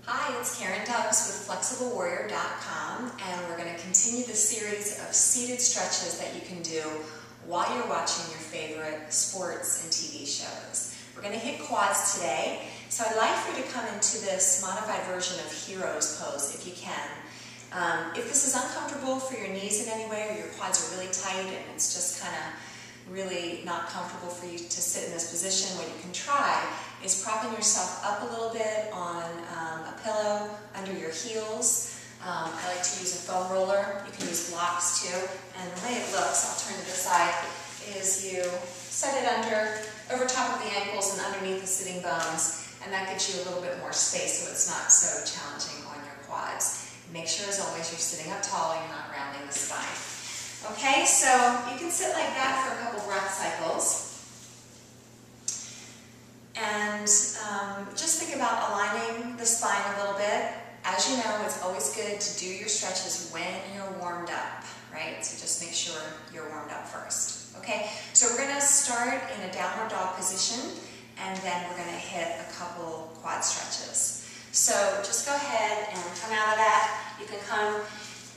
Hi, it's Karen Dubs with FlexibleWarrior.com, and we're going to continue the series of seated stretches that you can do while you're watching your favorite sports and TV shows. We're going to hit quads today, so I'd like for you to come into this modified version of Hero's Pose if you can. If this is uncomfortable for your knees in any way, or your quads are really tight and it's just kind of really not comfortable for you to sit in this position, what you can try is propping yourself up a little bit on a pillow under your heels. I like to use a foam roller. You can use blocks too. And the way it looks, I'll turn to the side, is you set it over top of the ankles and underneath the sitting bones, and that gives you a little bit more space so it's not so challenging on your quads. Make sure, as always, you're sitting up tall and you're not rounding the spine. Okay, so you can sit like that for a couple breath cycles. And just think about aligning the spine a little bit. As you know, it's always good to do your stretches when you're warmed up, right? So just make sure you're warmed up first. Okay, so we're going to start in a downward dog position, and then we're going to hit a couple quad stretches. So just go ahead and come out of that. You can come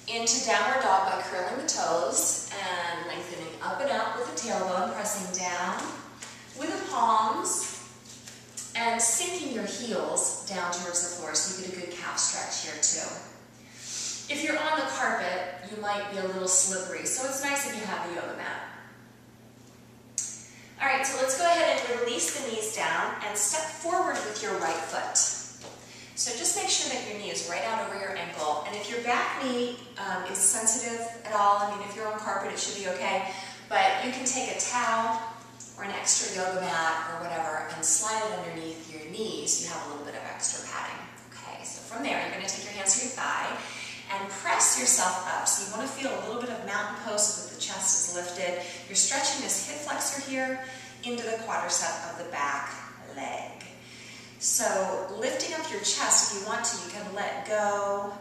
into downward dog by curling the toes and lengthening up and out with the tailbone, pressing down with the palms and sinking your heels down towards the floor so you get a good calf stretch here too. If you're on the carpet, you might be a little slippery, so it's nice if you have a yoga mat. All right, so let's go ahead and release the knees down and step forward with your right foot. So just make sure that your knee is right out over your ankle, and if your back knee is sensitive at all, I mean, if you're on carpet it should be okay, but you can take a towel or an extra yoga mat or whatever and slide it underneath your knees so you have a little bit of extra padding. Okay, so from there you're going to take your hands to your thigh and press yourself up. So you want to feel a little bit of mountain pose so that the chest is lifted. You're stretching this hip flexor here into the quadricep of the back leg. So lifting up your chest, if you want to, you can let go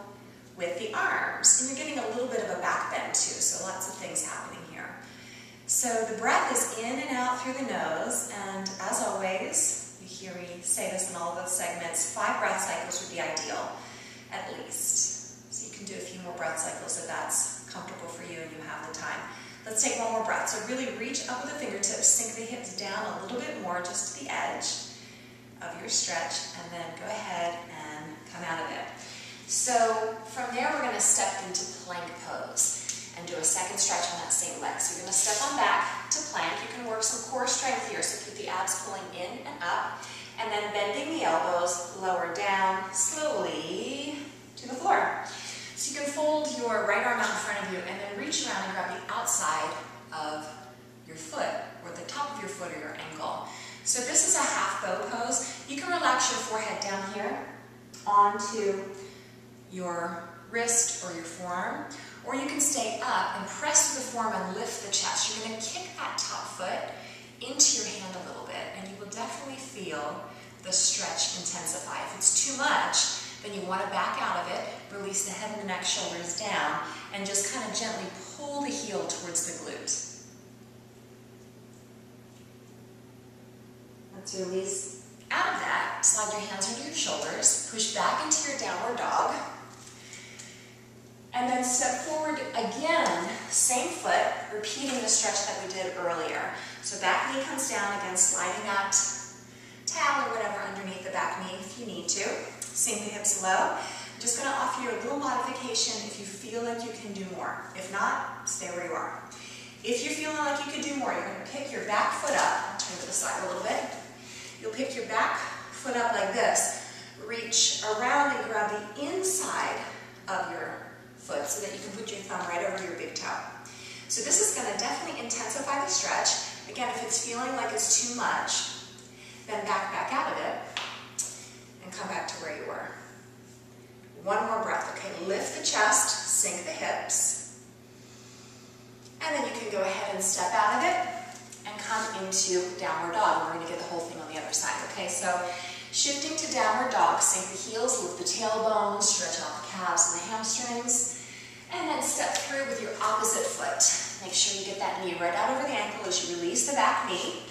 with the arms. And you're getting a little bit of a back bend too, so lots of things happening here. So the breath is in and out through the nose, and as always, you hear me say this in all of those segments, 5 breath cycles would be ideal, at least. So you can do a few more breath cycles if that's comfortable for you and you have the time. Let's take one more breath. So really reach up with the fingertips, sink the hips down a little bit more, just to the edge of your stretch, and then go ahead and come out of it. So from there we're going to step into plank pose and do a second stretch on that same leg. So you're going to step on back to plank. You can work some core strength here, so keep the abs pulling in and up, and then bending the elbows, lower down slowly to the floor. So you can fold your right arm out in front of you and then reach around and grab the outside of your foot, or the top of your foot or your ankle. So this is a half bow pose. You can relax your forehead down here onto your wrist or your forearm, or you can stay up and press with the forearm and lift the chest. You're going to kick that top foot into your hand a little bit, and you will definitely feel the stretch intensify. If it's too much, then you want to back out of it, release the head and the neck, shoulders down, and just kind of gently pull the heel towards the glute. Let's release out of that, slide your hands under your shoulders, push back into your downward dog, and then step forward again, same foot, repeating the stretch that we did earlier. So back knee comes down, again sliding that towel or whatever underneath the back knee if you need to. Sink the hips low. I'm just going to offer you a little modification if you feel like you can do more. If not, stay where you are. If you're feeling like you could do more, you're going to pick your back foot up. I'll turn to the side a little bit. You'll pick your back foot up like this, reach around and grab the inside of your foot so that you can put your thumb right over your big toe. So this is going to definitely intensify the stretch. Again, if it's feeling like it's too much, then back out of it and come back to where you were. One more breath, okay? Lift the chest, sink the hips, and then you can go ahead and step out of it and come into downward dog. We're going to get the whole thing on the other side, okay? So shifting to downward dog, sink the heels, lift the tailbone, stretch out the calves and the hamstrings, and then step through with your opposite foot. Make sure you get that knee right out over the ankle as you release the back knee.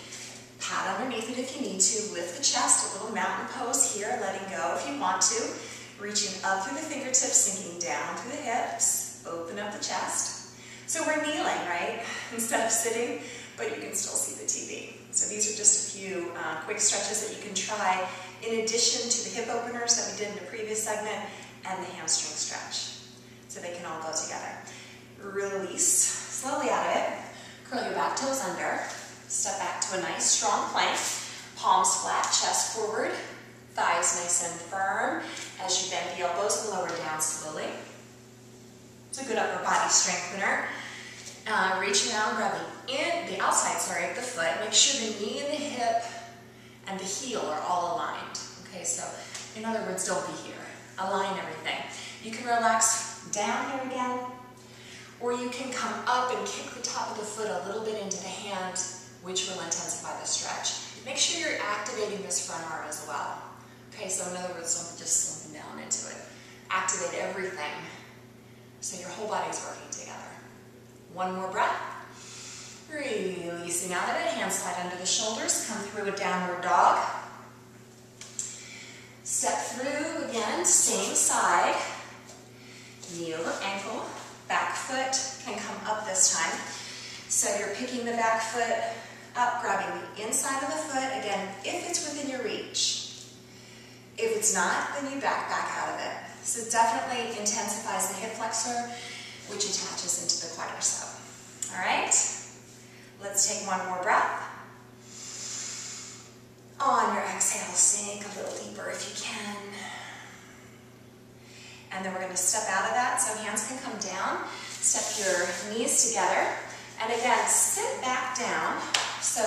Pat underneath it if you need to. Lift the chest, a little mountain pose here, letting go if you want to. Reaching up through the fingertips, sinking down through the hips, open up the chest. So we're kneeling, right, instead of sitting, but you can still see the TV. So these are just a few quick stretches that you can try in addition to the hip openers that we did in the previous segment and the hamstring stretch. So they can all go together. Release slowly out of it. Curl your back toes under. Step back to a nice strong plank. Palms flat, chest forward. Thighs nice and firm as you bend the elbows and lower down slowly. It's a good upper body strengthener. Reach around, grabbing in the outside, of the foot. Make sure the knee and the hip and the heel are all aligned. Okay, so in other words, don't be here. Align everything. You can relax down here again, or you can come up and kick the top of the foot a little bit into the hand, which will intensify the stretch. Make sure you're activating this front arm as well. Okay, so in other words, don't just slipping down into it. Activate everything so your whole body's working together. One more breath. Releasing out of it, hands slide under the shoulders, come through a downward dog. Step through again, same side. Kneel to ankle, back foot can come up this time. So you're picking the back foot up, grabbing the inside of the foot, again, if it's within your reach. If it's not, then you back out of it. So it definitely intensifies the hip flexor, which attaches into the quadricep. All right, let's take one more breath. On your exhale, sink a little deeper if you can. And then we're going to step out of that, so hands can come down. Step your knees together. And again, sit back down. So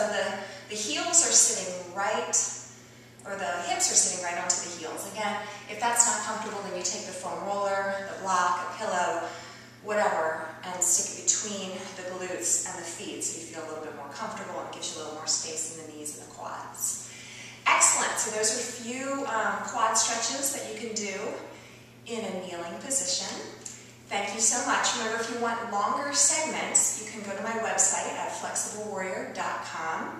the heels are sitting right, or the hips are sitting right onto the heels. Again, if that's not comfortable, then you take the foam roller, the block, a pillow, whatever, and stick it between the glutes and the feet so you feel a little bit more comfortable and gives you a little more space in the knees and the quads. Excellent. So those are a few quad stretches that you can do in a kneeling position. Thank you so much. Remember, if you want longer segments, you can go to my website at flexiblewarrior.com.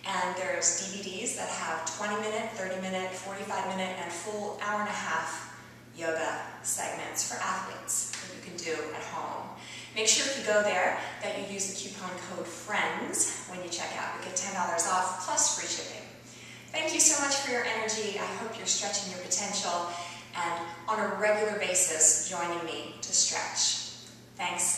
And there's DVDs that have 20-minute, 30-minute, 45-minute, and full hour-and-a-half yoga segments for athletes that you can do at home. Make sure if you go there that you use the coupon code FRIENDS when you check out. You get $10 off plus free shipping. Thank you so much for your energy. I hope you're stretching your potential and on a regular basis joining me to stretch. Thanks.